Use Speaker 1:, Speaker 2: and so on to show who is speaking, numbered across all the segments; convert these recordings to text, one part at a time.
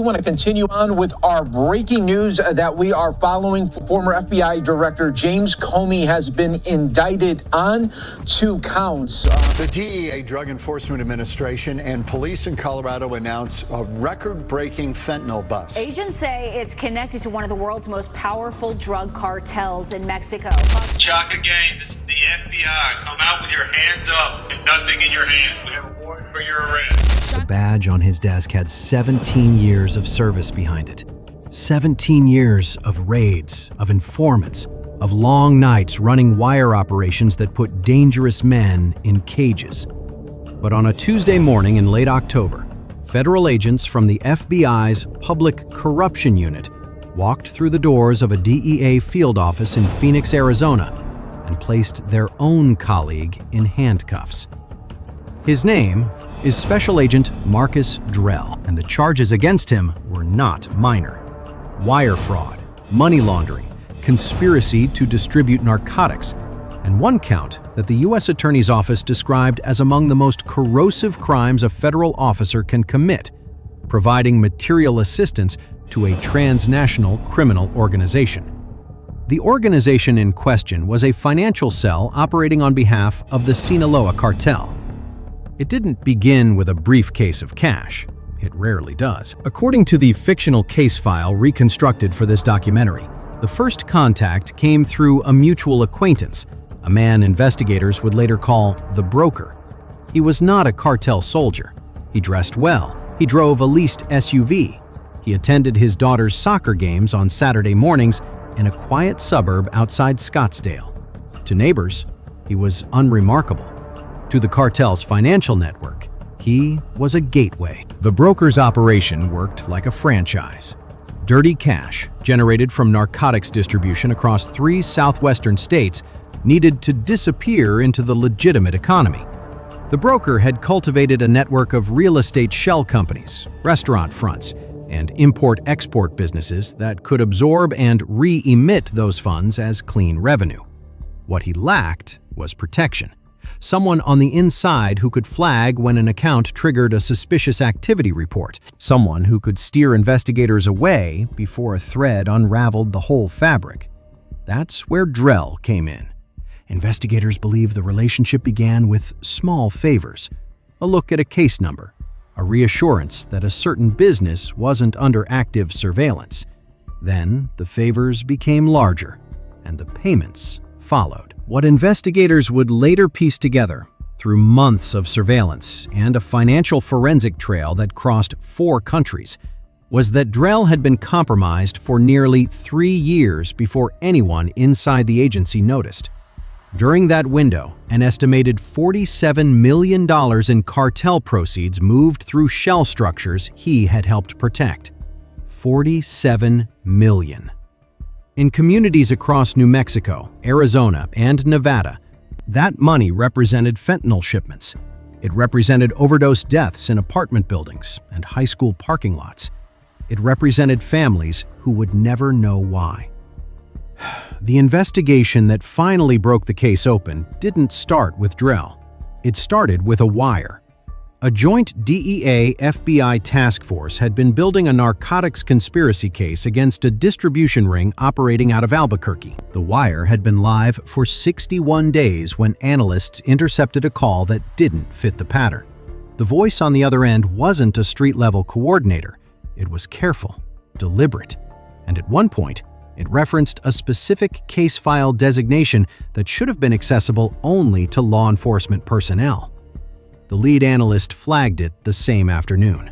Speaker 1: want to continue on with our breaking news that we are following. Former FBI Director James Comey has been indicted on 2 counts.
Speaker 2: The DEA, Drug Enforcement Administration, and police in Colorado announce a record-breaking fentanyl bust.
Speaker 3: Agents say it's connected to one of the world's most powerful drug cartels in Mexico.
Speaker 4: Chaka gang, this is the FBI. Come out with your hands up and nothing in your hand. We have a warrant for your arrest.
Speaker 5: The badge on his desk had 17 years of service behind it. 17 years of raids, of informants, of long nights running wire operations that put dangerous men in cages. But on a Tuesday morning in late October, federal agents from the FBI's Public Corruption Unit walked through the doors of a DEA field office in Phoenix, Arizona, and placed their own colleague in handcuffs. His name is Special Agent Marcus Drell, and the charges against him were not minor. Wire fraud, money laundering, conspiracy to distribute narcotics, and one count that the U.S. Attorney's Office described as among the most corrosive crimes a federal officer can commit, providing material assistance to a transnational criminal organization. The organization in question was a financial cell operating on behalf of the Sinaloa Cartel. It didn't begin with a briefcase of cash. It rarely does. According to the fictional case file reconstructed for this documentary, the first contact came through a mutual acquaintance, a man investigators would later call the broker. He was not a cartel soldier. He dressed well. He drove a leased SUV. He attended his daughter's soccer games on Saturday mornings in a quiet suburb outside Scottsdale. To neighbors, he was unremarkable. To the cartel's financial network, he was a gateway. The broker's operation worked like a franchise. Dirty cash, generated from narcotics distribution across 3 southwestern states, needed to disappear into the legitimate economy. The broker had cultivated a network of real estate shell companies, restaurant fronts, and import-export businesses that could absorb and re-emit those funds as clean revenue. What he lacked was protection. Someone on the inside who could flag when an account triggered a suspicious activity report. Someone who could steer investigators away before a thread unraveled the whole fabric. That's where Drell came in. Investigators believe the relationship began with small favors, a look at a case number, a reassurance that a certain business wasn't under active surveillance. Then the favors became larger, and the payments followed. What investigators would later piece together, through months of surveillance and a financial forensic trail that crossed 4 countries, was that Drell had been compromised for nearly 3 years before anyone inside the agency noticed. During that window, an estimated $47 million in cartel proceeds moved through shell structures he had helped protect. $47 million. In communities across New Mexico, Arizona, and Nevada, that money represented fentanyl shipments. It represented overdose deaths in apartment buildings and high school parking lots. It represented families who would never know why. The investigation that finally broke the case open didn't start with Drell. It started with a wire. A joint DEA-FBI task force had been building a narcotics conspiracy case against a distribution ring operating out of Albuquerque. The wire had been live for 61 days when analysts intercepted a call that didn't fit the pattern. The voice on the other end wasn't a street-level coordinator. It was careful, deliberate, and at one point, it referenced a specific case file designation that should have been accessible only to law enforcement personnel. The lead analyst flagged it the same afternoon.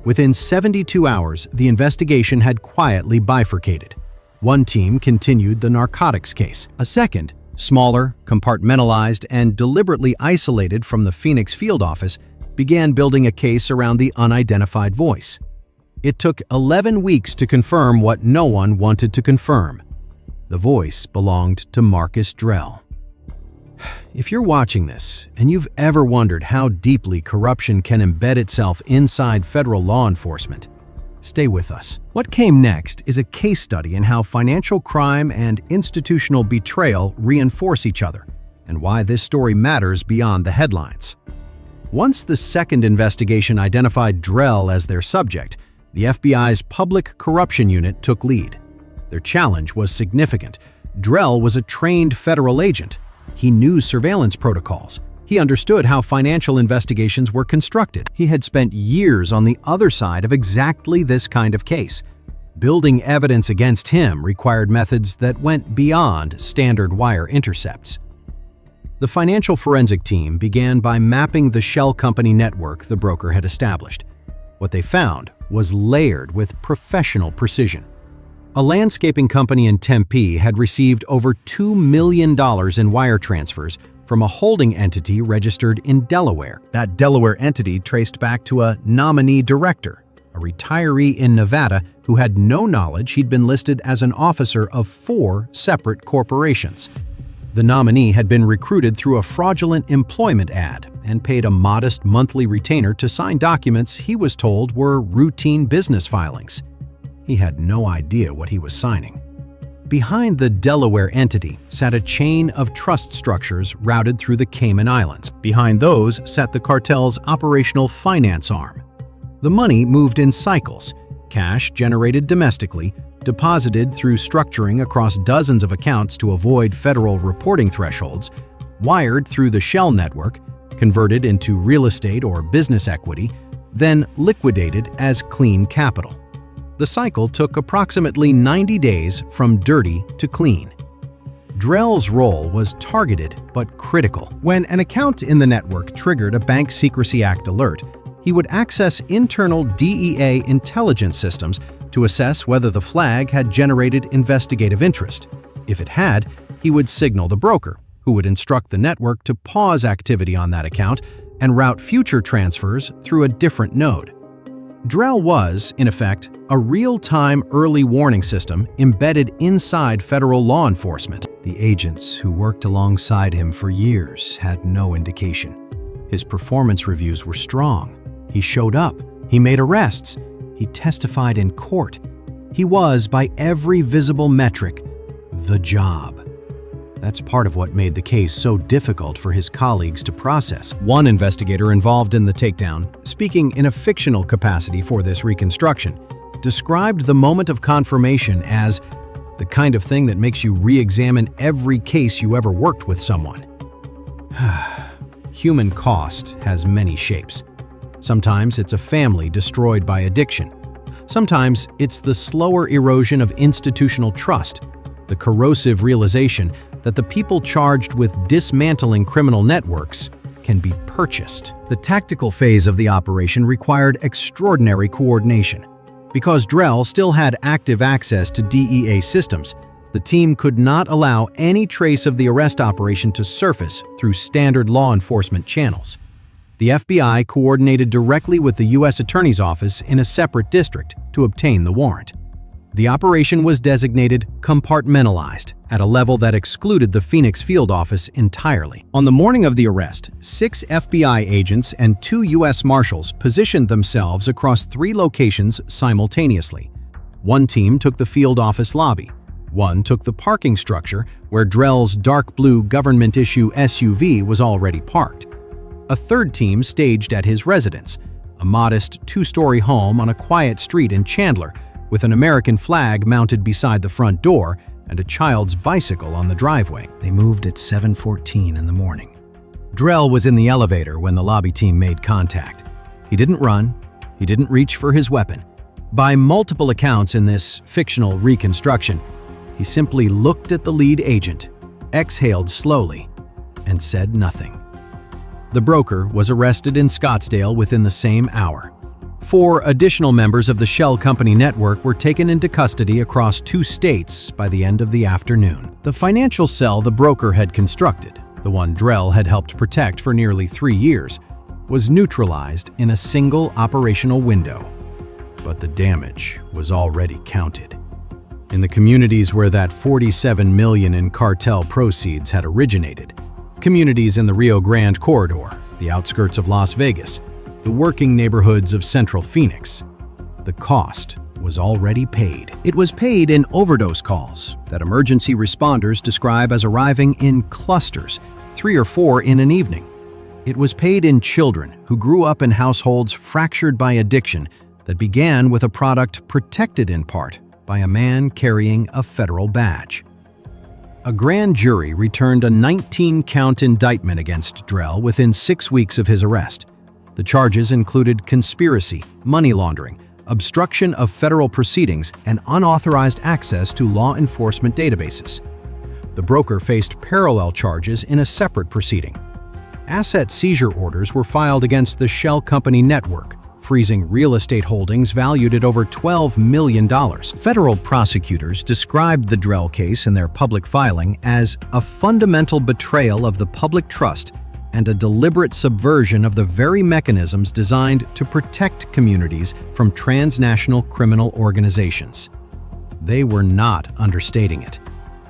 Speaker 5: Within 72 hours, the investigation had quietly bifurcated. One team continued the narcotics case. A second, smaller, compartmentalized, and deliberately isolated from the Phoenix field office, began building a case around the unidentified voice. It took 11 weeks to confirm what no one wanted to confirm. The voice belonged to Marcus Drell. If you're watching this and you've ever wondered how deeply corruption can embed itself inside federal law enforcement, stay with us. What came next is a case study in how financial crime and institutional betrayal reinforce each other, and why this story matters beyond the headlines. Once the second investigation identified Drell as their subject, The FBI's Public Corruption Unit took lead. Their challenge was significant. Drell was a trained federal agent. He knew surveillance protocols. He understood how financial investigations were constructed. He had spent years on the other side of exactly this kind of case. Building evidence against him required methods that went beyond standard wire intercepts. The financial forensic team began by mapping the shell company network the broker had established. What they found was layered with professional precision. A landscaping company in Tempe had received over $2 million in wire transfers from a holding entity registered in Delaware. That Delaware entity traced back to a nominee director, a retiree in Nevada who had no knowledge he'd been listed as an officer of 4 separate corporations. The nominee had been recruited through a fraudulent employment ad and paid a modest monthly retainer to sign documents he was told were routine business filings. He had no idea what he was signing. Behind the Delaware entity sat a chain of trust structures routed through the Cayman Islands. Behind those sat the cartel's operational finance arm. The money moved in cycles, cash generated domestically, deposited through structuring across dozens of accounts to avoid federal reporting thresholds, wired through the shell network, converted into real estate or business equity, then liquidated as clean capital. The cycle took approximately 90 days from dirty to clean. Drell's role was targeted but critical. When an account in the network triggered a Bank Secrecy Act alert, he would access internal DEA intelligence systems to assess whether the flag had generated investigative interest. If it had, he would signal the broker, who would instruct the network to pause activity on that account and route future transfers through a different node. Drell was, in effect, a real-time early warning system embedded inside federal law enforcement. The agents who worked alongside him for years had no indication. His performance reviews were strong. He showed up. He made arrests. He testified in court. He was, by every visible metric, the job. That's part of what made the case so difficult for his colleagues to process. One investigator involved in the takedown, speaking in a fictional capacity for this reconstruction, described the moment of confirmation as the kind of thing that makes you re-examine every case you ever worked with someone. Human cost has many shapes. Sometimes it's a family destroyed by addiction. Sometimes it's the slower erosion of institutional trust, the corrosive realization that the people charged with dismantling criminal networks can be purchased. The tactical phase of the operation required extraordinary coordination. Because Drell still had active access to DEA systems, the team could not allow any trace of the arrest operation to surface through standard law enforcement channels. The FBI coordinated directly with the U.S. Attorney's Office in a separate district to obtain the warrant. The operation was designated compartmentalized at a level that excluded the Phoenix field office entirely. On the morning of the arrest, 6 FBI agents and 2 U.S. Marshals positioned themselves across 3 locations simultaneously. One team took the field office lobby. One took the parking structure where Drell's dark blue government-issue SUV was already parked. A third team staged at his residence, a modest 2-story home on a quiet street in Chandler, with an American flag mounted beside the front door and a child's bicycle on the driveway. They moved at 7:14 in the morning. Drell was in the elevator when the lobby team made contact. He didn't run. He didn't reach for his weapon. By multiple accounts in this fictional reconstruction, he simply looked at the lead agent, exhaled slowly, and said nothing. The broker was arrested in Scottsdale within the same hour. 4 additional members of the Shell Company network were taken into custody across 2 states by the end of the afternoon. The financial cell the broker had constructed, the one Drell had helped protect for nearly 3 years, was neutralized in a single operational window. But the damage was already counted. In the communities where that $47 million in cartel proceeds had originated, communities in the Rio Grande corridor, the outskirts of Las Vegas, the working neighborhoods of Central Phoenix, the cost was already paid. It was paid in overdose calls that emergency responders describe as arriving in clusters, 3 or 4 in an evening. It was paid in children who grew up in households fractured by addiction that began with a product protected in part by a man carrying a federal badge. A grand jury returned a 19-count indictment against Drell within 6 weeks of his arrest. The charges included conspiracy, money laundering, obstruction of federal proceedings, and unauthorized access to law enforcement databases. The broker faced parallel charges in a separate proceeding. Asset seizure orders were filed against the shell company network, freezing real estate holdings valued at over $12 million. Federal prosecutors described the Drell case in their public filing as a fundamental betrayal of the public trust and a deliberate subversion of the very mechanisms designed to protect communities from transnational criminal organizations. They were not understating it.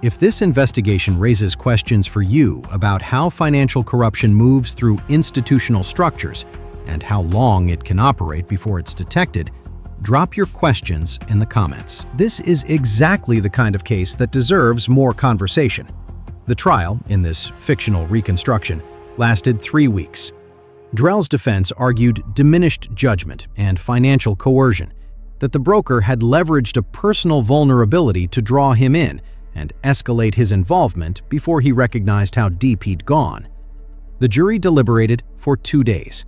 Speaker 5: If this investigation raises questions for you about how financial corruption moves through institutional structures and how long it can operate before it's detected, drop your questions in the comments. This is exactly the kind of case that deserves more conversation. The trial, in this fictional reconstruction, lasted 3 weeks. Drell's defense argued diminished judgment and financial coercion, that the broker had leveraged a personal vulnerability to draw him in and escalate his involvement before he recognized how deep he'd gone. The jury deliberated for 2 days.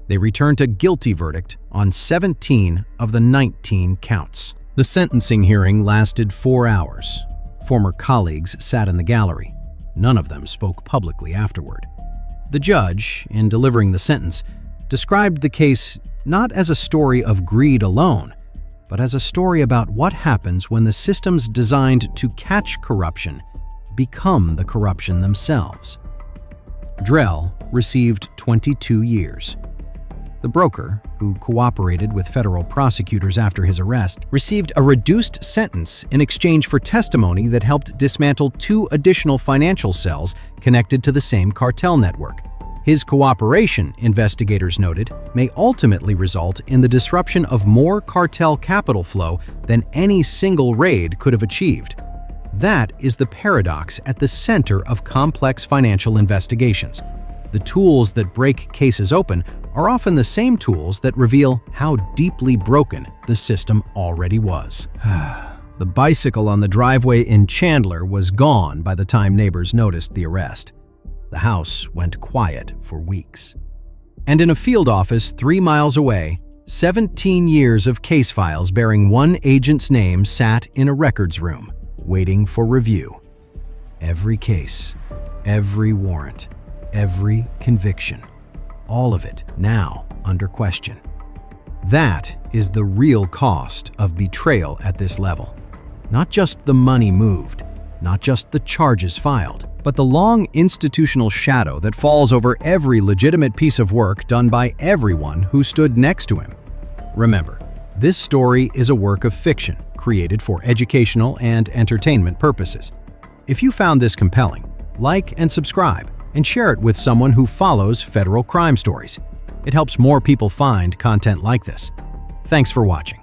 Speaker 5: They returned a guilty verdict on 17 of the 19 counts. The sentencing hearing lasted 4 hours. Former colleagues sat in the gallery. None of them spoke publicly afterward. The judge, in delivering the sentence, described the case not as a story of greed alone, but as a story about what happens when the systems designed to catch corruption become the corruption themselves. Drell received 22 years. The broker, who cooperated with federal prosecutors after his arrest, received a reduced sentence in exchange for testimony that helped dismantle 2 additional financial cells connected to the same cartel network. His cooperation, investigators noted, may ultimately result in the disruption of more cartel capital flow than any single raid could have achieved. That is the paradox at the center of complex financial investigations. The tools that break cases open are often the same tools that reveal how deeply broken the system already was. The bicycle on the driveway in Chandler was gone by the time neighbors noticed the arrest. The house went quiet for weeks. And in a field office 3 miles away, 17 years of case files bearing one agent's name sat in a records room, waiting for review. Every case, every warrant, every conviction, all of it now under question. That is the real cost of betrayal at this level. Not just the money moved, not just the charges filed, but the long institutional shadow that falls over every legitimate piece of work done by everyone who stood next to him. Remember, this story is a work of fiction created for educational and entertainment purposes. If you found this compelling, like and subscribe, and share it with someone who follows federal crime stories. It helps more people find content like this. Thanks for watching.